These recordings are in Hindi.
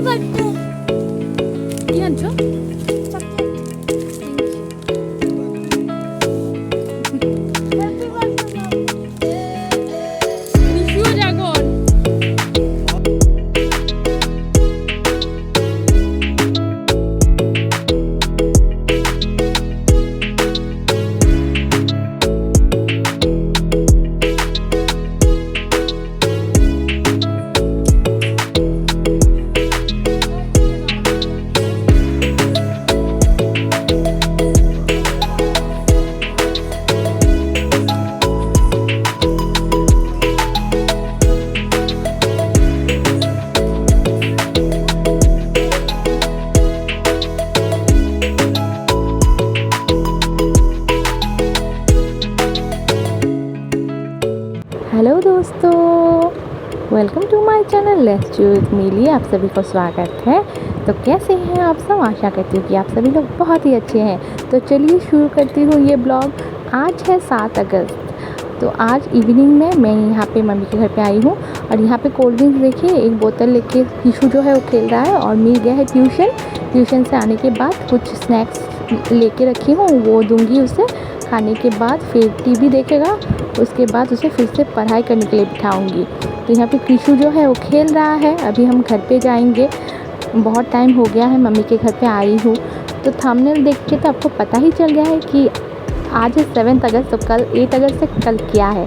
बर्थडे কি আনছো? হ্যাপি বার্থডে নিশুও জাগর। हेलो दोस्तों, welcome to my channel let's chew with Mili. आप सभी को स्वागत है। तो कैसे हैं आप सब? आशा करती हूँ कि आप सभी लोग बहुत ही अच्छे हैं। तो चलिए शुरू करती हूँ ये ब्लॉग। आज है 7 अगस्त। तो आज इवनिंग में मैं यहाँ पे मम्मी के घर पे आई हूँ और यहाँ पे कोल्ड ड्रिंक्स देखिए एक बोतल लेके किशु जो है वो खेल रहा है और मिल गया है ट्यूशन से आने के बाद कुछ स्नैक्स लेके रखी हूँ, वो दूंगी उसे। खाने के बाद फिर टीवी देखेगा, उसके बाद उसे फिर से पढ़ाई करने के लिए बिठाऊंगी। तो यहाँ पे किशु जो है वो खेल रहा है। अभी हम घर पे जाएंगे, बहुत टाइम हो गया है मम्मी के घर पे आई हूँ। तो थंबनेल देख के तो आपको पता ही चल गया है कि आज है 7 अगस्त। तो कल 8 अगस्त से कल क्या है?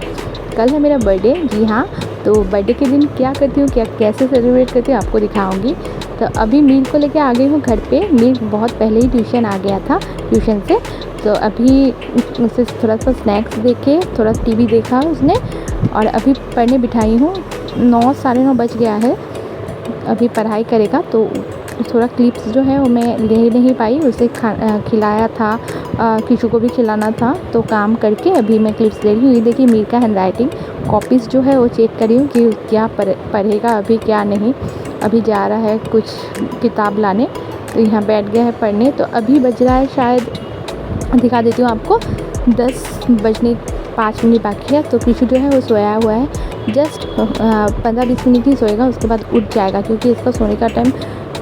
कल है मेरा बर्थडे। जी हाँ, तो बर्थडे के दिन क्या करती हूँ, क्या कैसे सेलिब्रेट करती हूँ आपको दिखाऊंगी। तो अभी मील को लेके आ गई हूँ घर पे। मील बहुत पहले ही ट्यूशन आ गया था ट्यूशन से। तो अभी उसे थोड़ा सा स्नैक्स देके थोड़ा टीवी देखा उसने और अभी पढ़ने बिठाई हूँ। 9 साढ़े 9 बज गया है, अभी पढ़ाई करेगा। तो थोड़ा क्लिप्स जो है वो मैं ले नहीं पाई, उसे खिलाया था, किशु को भी खिलाना था। तो काम करके अभी मैं क्लिप्स ले रही हूँ। ये देखिए मीर का हैंड राइटिंग, कॉपीज़ जो है वो चेक करी हूँ कि क्या पढ़ेगा अभी क्या नहीं। अभी जा रहा है कुछ किताब लाने, तो यहाँ बैठ गया है पढ़ने। तो अभी बज रहा है शायद, दिखा देती हूँ आपको, 10 बजने 5 मिनट बाकी है। तो किशु जो है वो सोया हुआ है। जस्ट 15-20 मिनट ही सोएगा, उसके बाद उठ जाएगा क्योंकि इसका सोने का टाइम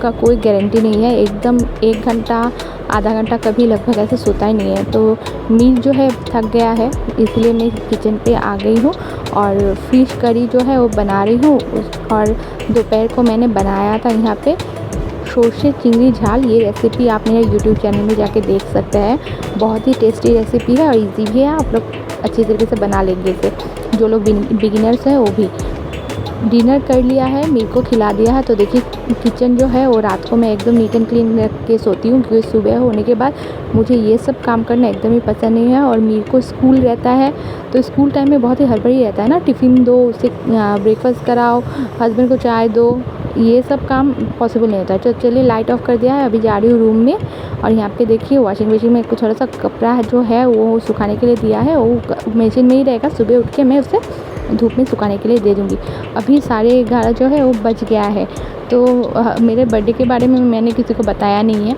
का कोई गारंटी नहीं है। एकदम 1 घंटा आधा घंटा कभी लगभग ऐसे सोता ही नहीं है। तो मील जो है थक गया है, इसलिए मैं किचन पे आ गई हूँ और फिश करी जो है वो बना रही हूँ। और दोपहर को मैंने बनाया था यहाँ पे सर्षे चिंगड़ी झाल। ये रेसिपी आप मेरे यूट्यूब चैनल में जाके देख सकते हैं। बहुत ही टेस्टी रेसिपी है और इजी भी है, आप लोग अच्छी तरीके से बना लेंगे इसे, जो लोग बिगिनर्स हैं वो भी। डिनर कर लिया है, मीर को खिला दिया है। तो देखिए किचन जो है वो रात को मैं एकदम नीट एंड क्लीन रख के सोती हूँ क्योंकि सुबह होने के बाद मुझे ये सब काम करना एकदम ही पसंद नहीं है। और मीर को स्कूल रहता है, तो स्कूल टाइम में बहुत ही हड़बड़ी रहता है ना, टिफ़िन दो, उसे ब्रेकफास्ट कराओ, हस्बैंड को चाय दो, ये सब काम पॉसिबल नहीं होता है। तो चलिए लाइट ऑफ कर दिया है, अभी जा रही हूँ रूम में। और यहाँ पे देखिए वॉशिंग मशीन में कुछ थोड़ा सा कपड़ा है जो है वो सुखाने के लिए दिया है, वो मशीन में ही रहेगा। सुबह उठ के मैं उसे धूप में सुखाने के लिए दे दूँगी। अभी 11:30 जो है वो बज गया है। तो मेरे बर्थडे के बारे में मैंने किसी को बताया नहीं है,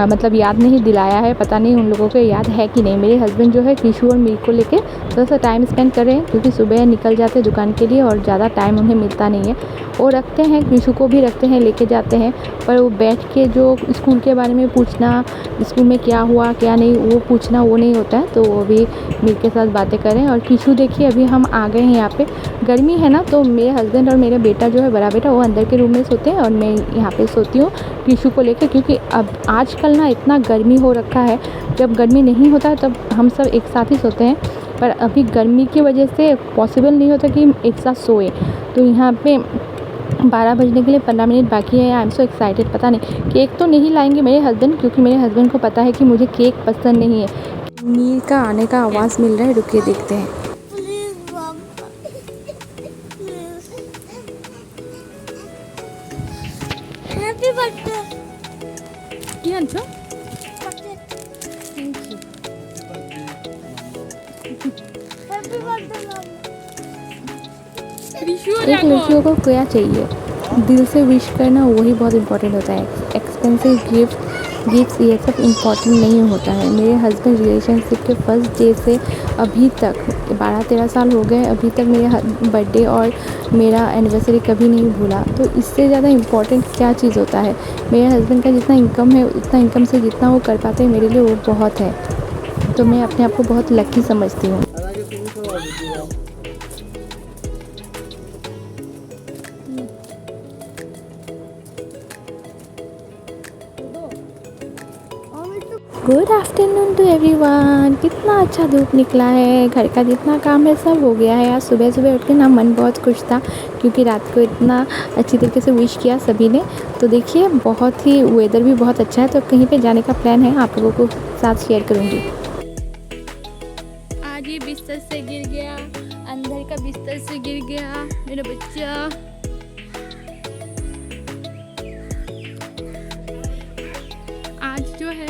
मतलब याद नहीं दिलाया है। पता नहीं उन लोगों को याद है कि नहीं। मेरे हस्बैंड जो है किशु और मीर को लेके थोड़ा सा टाइम स्पेंड कर रहे हैं क्योंकि सुबह निकल जाते हैं दुकान के लिए और ज़्यादा टाइम उन्हें मिलता नहीं है। वो रखते हैं, किशु को भी रखते हैं, लेके जाते हैं, पर वो बैठ के जो स्कूल के बारे में पूछना, स्कूल में क्या हुआ क्या नहीं वो पूछना, वो नहीं होता है। तो वो भी मीर के साथ बातें करें। और किशु देखिए अभी हम आ गए हैं यहाँ पे। गर्मी है ना, तो मेरे हस्बैंड और मेरा बेटा जो है बड़ा बेटा वो अंदर के रूम में सोते हैं और मैं यहाँ पे सोती हूँ किशु को लेकर। क्योंकि अब आजकल ना इतना गर्मी हो रखा है, जब गर्मी नहीं होता है तब हम सब एक साथ ही सोते हैं, पर अभी गर्मी की वजह से पॉसिबल नहीं होता कि एक साथ सोए। तो यहाँ पे 12 बजने के लिए 15 मिनट बाकी है। I am so excited. पता नहीं केक तो नहीं लाएंगे मेरे हस्बैंड, क्योंकि मेरे हस्बैंड को पता है कि मुझे केक पसंद नहीं है। मीर का आने का आवाज़ मिल रहा है, रुकिए देखते हैं। प्लीज पापा प्लीज হ্যাপি বার্থডে কি আনছো? হ্যাপি বার্থডে নিশুও মাম্মা। জাগর। एक लड़कियों को क्या चाहिए? दिल से विश करना वही बहुत इम्पोर्टेंट होता है। एक्सपेंसिव गिफ्ट्स ये सब इम्पोर्टेंट नहीं होता है। मेरे हस्बैंड रिलेशनशिप के फर्स्ट डे से अभी तक 12-13 साल हो गए, अभी तक मेरे बर्थडे और मेरा एनिवर्सरी कभी नहीं भूला। तो इससे ज़्यादा इम्पोर्टेंट क्या चीज़ होता है। मेरे हस्बैंड का जितना इनकम है, उतना इनकम से जितना वो कर पाते हैं मेरे लिए वो बहुत है। तो मैं अपने आप को बहुत लकी समझती हूँ। Good afternoon to everyone. कितना अच्छा धूप निकला है, घर का जितना काम है सब हो गया है। आज सुबह सुबह उठ के ना मन बहुत खुश था क्योंकि रात को इतना अच्छी तरीके से विश किया सभी ने। तो देखिए बहुत ही वेदर भी बहुत अच्छा है, तो कहीं पे जाने का प्लान है, आप लोगों को साथ शेयर करूँगी। आज ये बिस्तर से गिर गया, अंदर का बिस्तर से गिर गया मेरा बच्चा। आज जो है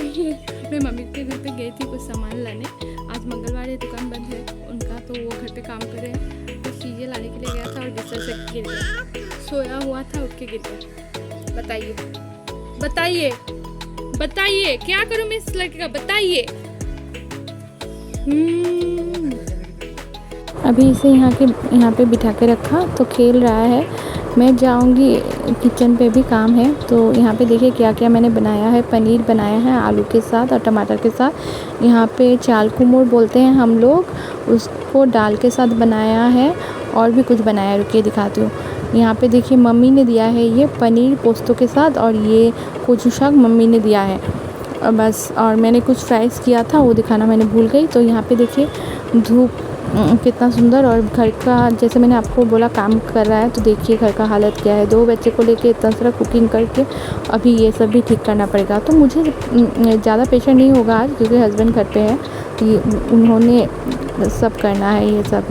मैं मम्मी के घर पे गई थी कुछ सामान लाने। आज मंगलवार है, दुकान बंद है उनका, तो वो घर पे काम कर रहे हैं। तो चीज़ें लाने के लिए गया था और बिस्तर से गिर गया। सोया हुआ था, उठ के गिर गया। बताइए बताइए बताइए क्या करूँ मैं इस लड़के का, बताइए। अभी इसे यहाँ पे बिठा के रखा तो खेल रहा है। मैं जाऊँगी किचन पे भी काम है। तो यहाँ पे देखिए क्या क्या मैंने बनाया है। पनीर बनाया है आलू के साथ और टमाटर के साथ। यहाँ पे चाल कुमोर बोलते हैं हम लोग, उसको दाल के साथ बनाया है। और भी कुछ बनाया है, रुकिए दिखाती हूँ। यहाँ पे देखिए मम्मी ने दिया है ये पनीर पोस्तों के साथ, और ये कोचू शाक मम्मी ने दिया है बस। और मैंने कुछ फ्राइज़ किया था, वो दिखाना मैंने भूल गई। तो यहाँ पे देखिए धूप कितना सुंदर, और घर का जैसे मैंने आपको बोला काम कर रहा है। तो देखिए घर का हालत क्या है। 2 बच्चे को लेके इतना सारा कुकिंग करके अभी ये सब भी ठीक करना पड़ेगा। तो मुझे ज़्यादा प्रेशर नहीं होगा आज क्योंकि हस्बैंड घर पे है, उन्होंने सब करना है ये सब,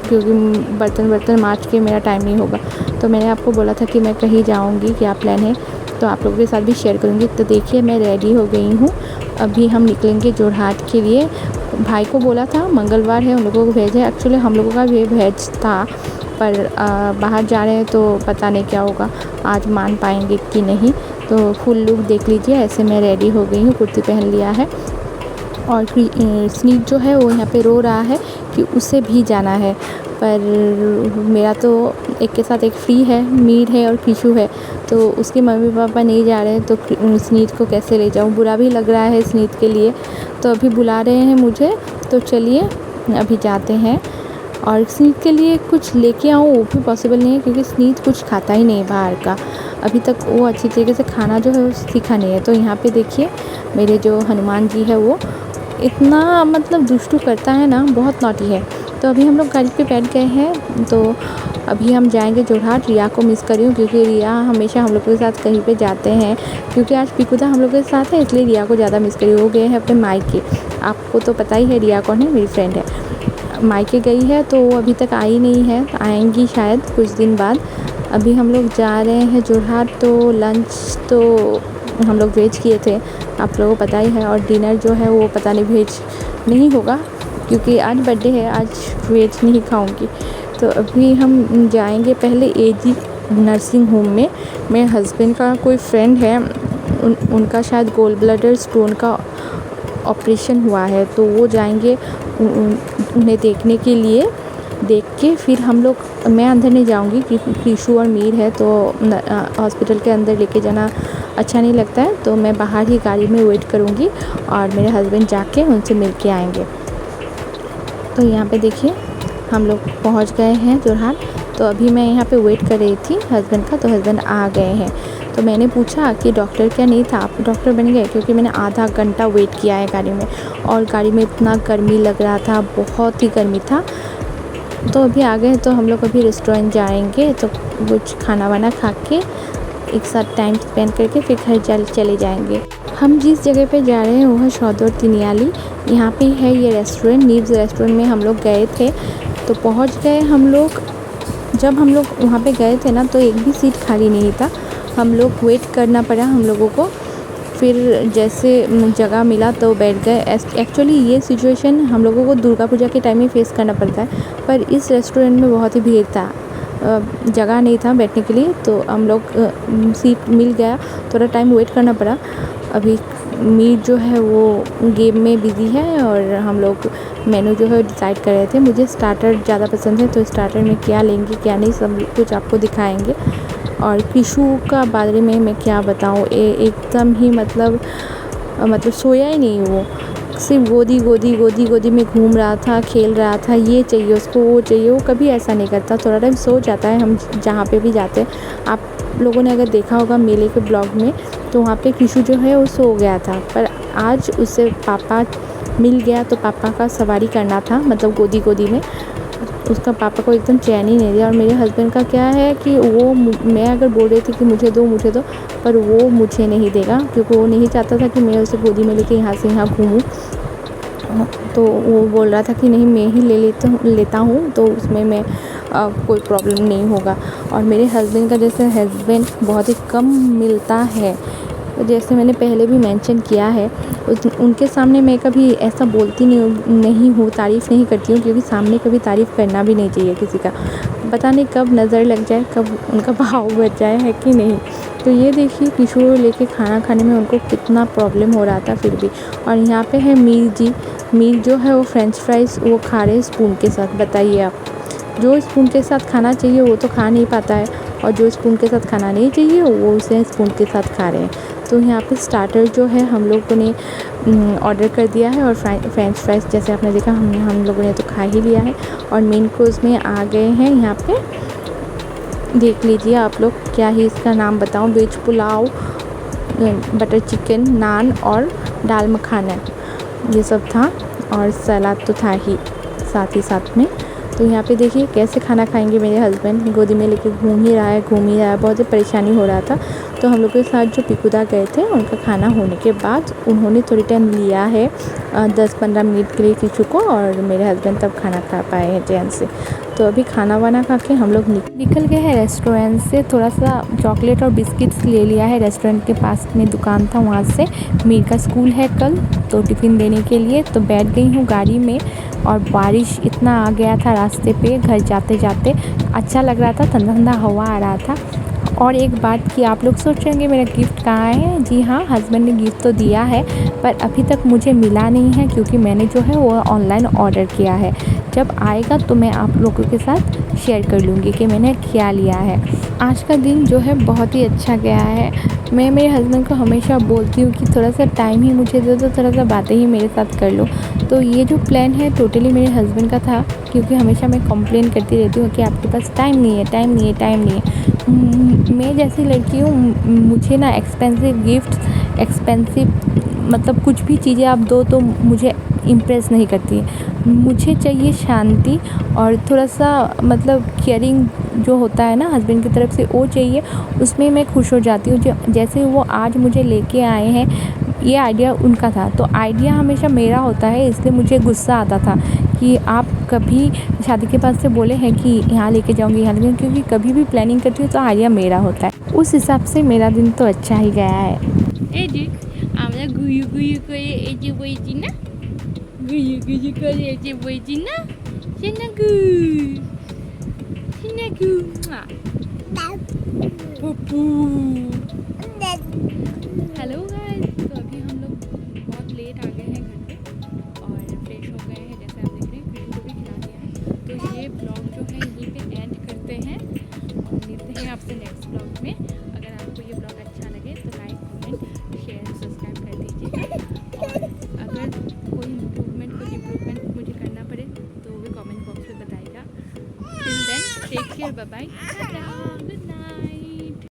क्योंकि बर्तन मांज के मेरा टाइम नहीं होगा। तो मैंने आपको बोला था कि मैं कहीं जाऊँगी, क्या प्लान है, तो आप लोगों के साथ भी शेयर करूँगी। तो देखिए मैं रेडी हो गई हूँ, अभी हम निकलेंगे जोरहाट के लिए। भाई को बोला था मंगलवार है, उन लोगों को भेज है। एक्चुअली हम लोगों का भी भेज था, पर बाहर जा रहे हैं तो पता नहीं क्या होगा, आज मान पाएंगे कि नहीं। तो फुल लुक देख लीजिए, ऐसे मैं रेडी हो गई हूँ, कुर्ती पहन लिया है। और स्नीक जो है वो यहाँ पे रो रहा है कि उसे भी जाना है, पर मेरा तो एक के साथ एक फ्री है, मीर है और खीशू है। तो उसके मम्मी पापा नहीं जा रहे हैं, तो स्नीत को कैसे ले जाऊँ, बुरा भी लग रहा है स्नीत के लिए। तो अभी बुला रहे हैं मुझे, तो चलिए अभी जाते हैं। और स्नीत के लिए कुछ लेके आऊँ वो भी पॉसिबल नहीं है क्योंकि स्नीत कुछ खाता ही नहीं बाहर का, अभी तक वो अच्छी तरीके से खाना जो है वो सीखा नहीं है। तो यहाँ पे देखिए मेरे जो हनुमान जी है वो इतना मतलब दुष्टू करता है ना, बहुत नॉटी है। तो अभी हम लोग गाड़ी पे बैठ गए हैं, तो अभी हम जाएंगे जोरहाट। रिया को मिस कर रही हूँ क्योंकि रिया हमेशा हम लोग के साथ कहीं पे जाते हैं, क्योंकि आज पिकुदा हम लोग के साथ है इसलिए रिया को ज़्यादा मिस कर रही हूँ। वो गए हैं अपने मायके, आपको तो पता ही है रिया कौन है, मेरी फ्रेंड है, मायके गई है। तो वो अभी तक आई नहीं है, आएंगी शायद कुछ दिन बाद। अभी हम लोग जा रहे हैं जोरहाट। तो लंच तो हम लोग वेज किए थे, आप लोगों को पता ही है। और डिनर जो है वो पता नहीं वेज नहीं होगा क्योंकि आज बर्थडे है, आज वेज नहीं खाऊंगी। तो अभी हम जाएंगे पहले एजी नर्सिंग होम में। मेरे हस्बैंड का कोई फ्रेंड है, उनका शायद गोल ब्लैडर स्टोन का ऑपरेशन हुआ है, तो वो जाएंगे उन्हें देखने के लिए। देख के फिर हम लोग, मैं अंदर नहीं जाऊंगी क्योंकि कीशू और मीर है, तो हॉस्पिटल के अंदर लेके जाना अच्छा नहीं लगता है। तो मैं बाहर ही गाड़ी में वेट करूंगी और मेरे हस्बैंड जाके उनसे मिल के आएंगे। तो यहाँ पे देखिए हम लोग पहुँच गए हैं जोरहाट। तो अभी मैं यहाँ पे वेट कर रही थी हस्बैंड का, तो हस्बैंड आ गए हैं। तो मैंने पूछा कि डॉक्टर क्या नहीं था, आप डॉक्टर बन गए, क्योंकि मैंने आधा घंटा वेट किया है गाड़ी में, और गाड़ी में इतना गर्मी लग रहा था, बहुत ही गर्मी था। तो अभी आ गए, तो हम लोग अभी रेस्टोरेंट जाएंगे, तो कुछ खाना वाना खा के एक साथ टाइम स्पेंड करके फिर घर चले जाएंगे। हम जिस जगह पे जा रहे हैं वो है सौदौर तिनियाली, यहाँ पे है ये रेस्टोरेंट। नीव्स रेस्टोरेंट में हम लोग गए थे, तो पहुँच गए हम लोग। जब हम लोग वहाँ पे गए थे ना, तो एक भी सीट खाली नहीं था, हम लोग वेट करना पड़ा हम लोगों को। फिर जैसे जगह मिला तो बैठ गए। एक्चुअली ये सिचुएशन हम लोगों को दुर्गा पूजा के टाइम में फ़ेस करना पड़ता है, पर इस रेस्टोरेंट में बहुत ही भीड़ था। जगह नहीं था बैठने के लिए, तो हम लोग सीट मिल गया, थोड़ा टाइम वेट करना पड़ा। अभी मीर जो है वो गेम में बिज़ी है और हम लोग मेनू जो है डिसाइड कर रहे थे। मुझे स्टार्टर ज़्यादा पसंद है, तो स्टार्टर में क्या लेंगे क्या नहीं सब कुछ आपको दिखाएंगे। और कृषु का बारे में मैं क्या बताऊँ, एकदम ही मतलब सोया ही नहीं, वो सिर्फ गोदी में घूम रहा था, खेल रहा था, ये चाहिए उसको वो चाहिए। वो कभी ऐसा नहीं करता, थोड़ा टाइम सो जाता है। हम जहाँ पे भी जाते हैं, आप लोगों ने अगर देखा होगा मेले के ब्लॉग में, तो वहाँ पे कृषु जो है वो सो गया था। पर आज उससे पापा मिल गया, तो पापा का सवारी करना था, मतलब गोदी में। उसका पापा को एकदम चैन ही नहीं दिया। और मेरे हस्बैंड का क्या है कि वो मैं अगर बोल रही थी कि मुझे दो, पर वो मुझे नहीं देगा, क्योंकि वो नहीं चाहता था कि मैं उसे गोदी में लेके यहाँ से यहाँ घूमूँ। तो वो बोल रहा था कि नहीं मैं ही लेता हूँ, तो उसमें मैं कोई प्रॉब्लम नहीं होगा। और मेरे हस्बैंड का जैसे हस्बैंड बहुत ही कम मिलता है, जैसे मैंने पहले भी मेंशन किया है, उनके सामने मैं कभी ऐसा बोलती नहीं हूँ, तारीफ़ नहीं करती हूँ, क्योंकि सामने कभी तारीफ़ करना भी नहीं चाहिए किसी का। पता नहीं कब नज़र लग जाए, कब उनका भाव बच जाए, है कि नहीं। तो ये देखिए किशोर लेके खाना खाने में उनको कितना प्रॉब्लम हो रहा था फिर भी। और यहाँ पे है मीर जी। मीर जो है वो फ्रेंच फ्राइज़ वो खा रहे हैं स्पून के साथ। बताइए आप, जो स्पून के साथ खाना चाहिए वो तो खा नहीं पाता है, और जो स्पून के साथ खाना नहीं चाहिए वो उसे स्पून के साथ खा रहे हैं। तो यहाँ पे स्टार्टर जो है हम लोगों ने ऑर्डर कर दिया है, और फ्रेंच फ्राइज़ जैसे आपने देखा हम लोगों ने तो खा ही लिया है। और मेन कोर्स में आ गए हैं, यहाँ पे देख लीजिए आप लोग, क्या ही इसका नाम बताऊँ, वेज पुलाव, बटर चिकन, नान और दाल मखाना, ये सब था। और सलाद तो था ही साथ में। तो यहाँ पे देखिए कैसे खाना खाएंगे मेरे हस्बैंड, गोदी में लेके घूम ही रहा है, बहुत ज़्यादा परेशानी हो रहा था। तो हम लोग के साथ जो पिकुदा गए थे, उनका खाना होने के बाद उन्होंने थोड़ी टाइम लिया है 10-15 मिनट के लिए किचू को, और मेरे हस्बैंड तब खाना खा पाए हैं चैन से। तो अभी खाना वाना खा के हम लोग निकल गए हैं रेस्टोरेंट से। थोड़ा सा चॉकलेट और बिस्किट्स ले लिया है, रेस्टोरेंट के पास में दुकान था वहाँ से। मीर का स्कूल है कल, तो टिफ़िन देने के लिए तो बैठ गई हूँ गाड़ी में। और बारिश इतना आ गया था रास्ते पे, घर जाते जाते अच्छा लग रहा था, ठंडा ठंडा हवा आ रहा था। और एक बात कि आप लोग सोच रहे होंगे मेरा गिफ्ट कहाँ है। जी हाँ, हस्बैंड ने गिफ्ट तो दिया है, पर अभी तक मुझे मिला नहीं है, क्योंकि मैंने जो है वो ऑनलाइन ऑर्डर किया है। जब आएगा तो मैं आप लोगों के साथ शेयर कर लूँगी कि मैंने क्या लिया है। आज का दिन जो है बहुत ही अच्छा गया है। मैं मेरे हस्बैंड को हमेशा बोलती हूँ कि थोड़ा सा टाइम ही मुझे दे दो, थोड़ा सा बातें ही मेरे साथ कर लो। तो ये जो प्लान है टोटली मेरे हस्बैंड का था, क्योंकि हमेशा मैं कंप्लेन करती रहती हूँ कि आपके पास टाइम नहीं है। मैं जैसी लड़की हूँ, मुझे ना एक्सपेंसिव मतलब कुछ भी चीज़ें आप दो तो मुझे इम्प्रेस नहीं करती है। मुझे चाहिए शांति, और थोड़ा सा मतलब केयरिंग जो होता है ना हस्बैंड की तरफ से, वो चाहिए, उसमें मैं खुश हो जाती हूँ। जैसे वो आज मुझे लेके आए हैं, ये आइडिया उनका था, तो आइडिया हमेशा मेरा होता है, इसलिए मुझे गुस्सा आता था कि आप कभी शादी के बाद से बोले हैं कि यहाँ लेके जाऊँगी, क्योंकि कभी भी प्लानिंग करती हूँ तो आइडिया मेरा होता है। उस हिसाब से मेरा दिन तो अच्छा ही गया है। এই যে আমরা গুয়ু করে এই যে বইছি না, গুয়ু করে এই যে বইছি না, সিনাগু पप्पू। हेलो गाइस, तो अभी हम लोग बहुत लेट आ गए हैं घर पे और फ्रेश हो गए हैं, जैसे आप देख रहे हैं कृष्ण को भी खिला दिया है। तो ये ब्लॉग जो है यहीं पे एंड करते हैं, और मिलते हैं आपसे नेक्स्ट ब्लॉग में। अगर आपको ये ब्लॉग अच्छा लगे तो लाइक, कमेंट, शेयर, सब्सक्राइब कर दीजिएगा। और अगर कोई इम्प्रूवमेंट मुझे करना पड़े तो वो भी कमेंट बॉक्स में बताइएगा। Till then take care, bye bye.